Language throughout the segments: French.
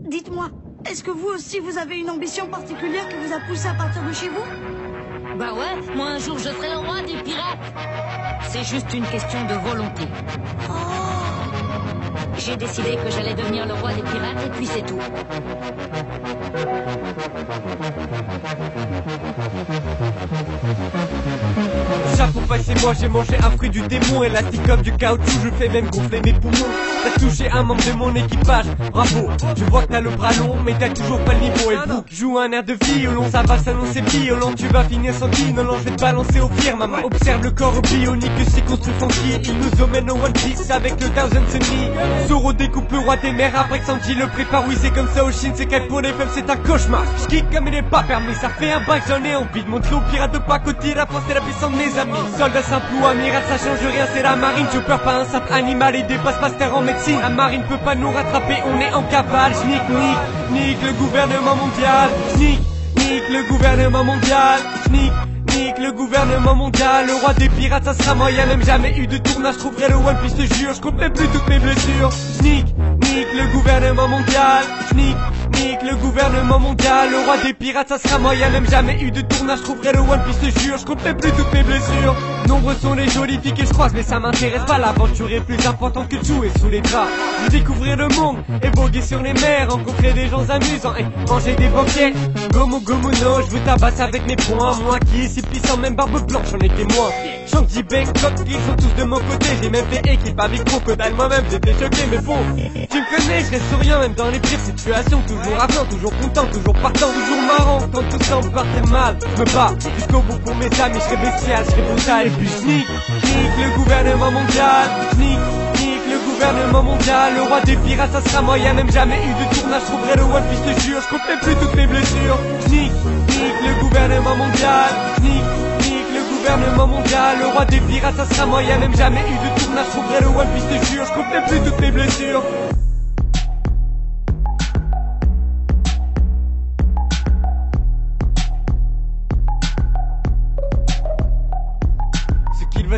Dites-moi, est-ce que vous aussi vous avez une ambition particulière qui vous a poussé à partir de chez vous? Bah ouais, moi un jour je serai le roi des pirates. C'est juste une question de volonté. Oh. J'ai décidé que j'allais devenir le roi des pirates et puis c'est tout. Déjà pour passer moi j'ai mangé un fruit du démon, élastique comme du caoutchouc, je fais même gonfler mes poumons. T'as touché un membre de mon équipage, bravo. Je vois que t'as le bras long mais t'as toujours pas le niveau. Et vous qui joue un air de violon, ça va s'annoncer violent. Tu vas finir sans qui, non je vais te balancer au pire. Maman observe le corps bionique, s'y construit funky. Il nous emmène au One Piece avec le Thousand Sunny. Zoro découpe le roi des mers après que Sanji le prépare. Oui c'est comme ça au Chine, c'est qu'elle pour les femmes c'est un cauchemar. J'kick comme il est pas permis, ça fait un bain que j'en ai envie de montrer aux pirates de pas côté. La France c'est la puissance de mes amis. Soldat simple ou amiral ça change rien, c'est la marine. Je peur pas un simple animal et dépasse master en médecine. La marine peut pas nous rattraper, on est en cavale. J'nique, nique le gouvernement mondial. J'nique le gouvernement mondial. J'nique le gouvernement mondial. Le roi des pirates ça sera moi, y'a même jamais eu de tournage. Je trouverai le One Piece, te jure, je compte même plus toutes mes blessures. J'nique le gouvernement mondial. J'nique le gouvernement mondial. Le roi des pirates ça sera moi, y'a même jamais eu de tournage. Je trouverai le One Piece, te jure, je compte même plus toutes mes blessures. Nombreux sont les jolies filles que je croise, mais ça m'intéresse pas. L'aventure est plus importante que de jouer sous les draps. De découvrir le monde et voguer sur les mers, rencontrer des gens amusants et manger des banquets. Gomu gomu no, je vous tabasse avec mes poings. Moi qui est si puissant, même barbe blanche, j'en ai témoin. Shanky Bangkok, ils sont tous de mon côté. J'ai même fait équipe avec Crocodile, moi-même j'étais choqué. Mais bon, tu me connais, je reste souriant même dans les pires situations. Toujours avenant, toujours content, toujours partant, toujours marrant. Quand tout semble partir mal, je me bats jusqu'au bout pour mes amis. Je serai bestial, je serai brutal. Et puis j'nique le gouvernement mondial. J'nique le gouvernement mondial. Le roi des pirates ça sera moi, y'a même jamais eu de tournage. Je trouverai le One Piece, te jure, je compte même plus toutes mes blessures. J'nique le gouvernement mondial. J'nique le gouvernement mondial. Le roi des pirates ça sera moi, y'a même jamais eu de tournage. Je trouverai le One Piece, te jure, je compte même plus toutes mes blessures.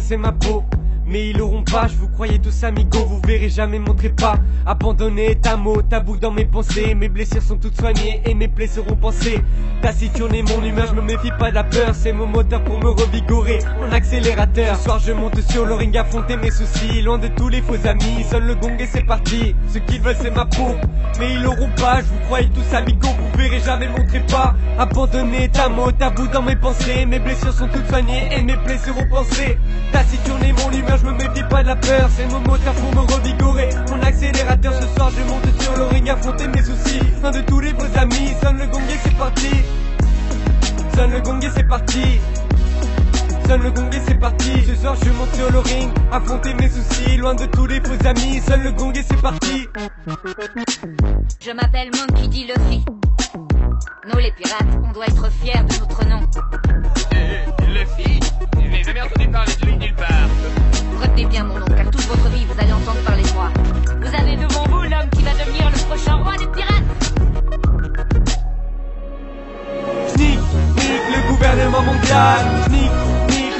C'est ma peau, mais ils l'auront pas, je vous croyais tous amigos, vous verrez jamais montrez pas. Abandonné est un mot, tabou dans mes pensées. Mes blessures sont toutes soignées et mes plaies seront pansées. Taciturné mon humeur, je me méfie pas de la peur. C'est mon moteur pour me revigorer, mon accélérateur. Ce soir je monte sur le ring, affronter mes soucis. Loin de tous les faux amis, seul le gong et c'est parti. Ce qu'ils veulent c'est ma peau, mais ils l'auront pas, je vous croyais tous amigos, vous verrez jamais montrez pas. Abandonné est un mot, tabou dans mes pensées. Mes blessures sont toutes soignées et mes plaies seront pansées. Taciturné mon humeur, je me méfie pas de la peur. C'est mon moteur pour me revigorer, mon accélérateur. Ce soir je monte sur le ring, affronter mes soucis. Loin de tous les vos amis, sonne le gong et c'est parti. Sonne le gong et c'est parti. Sonne le gong et c'est parti. Ce soir je monte sur le ring, affronter mes soucis. Loin de tous les faux amis, sonne le gong et c'est parti. Je m'appelle Monkey D. Luffy. Nous les pirates, on doit être fiers de notre nom. Luffy? Je n'ai jamais entendu parler de lui nulle part. Retenez bien mon nom, car toute votre vie vous allez entendre parler de moi. Vous avez devant vous l'homme qui va devenir le prochain roi des pirates. J'nique le gouvernement mondial. J'nique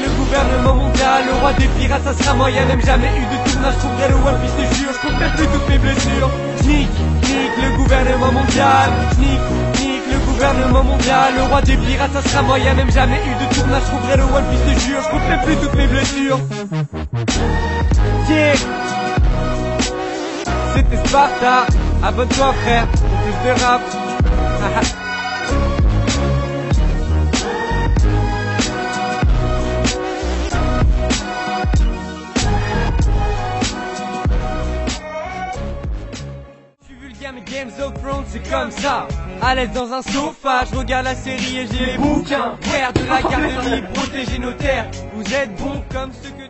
le gouvernement mondial. Le roi des pirates ça sera moi, y'a même jamais eu de tournage. Je trouverai le One Piece, te jure, je compte même plus toutes mes blessures. J'nique le gouvernement mondial. J'nique le gouvernement mondial. Le roi des pirates ça sera moi, y'a même jamais eu de tournage. Je trouverai le One Piece, te jure, je compte même plus toutes mes blessures. Yeah. C'était Sparta, abonne-toi frère pour plus de rap. Je suis vulgaire mais Games of Thrones c'est comme ça. À l'aise dans un sofa, je regarde la série et j'ai les bouquins. Frère de la garderie, protéger nos terres. Vous êtes bons comme ceux que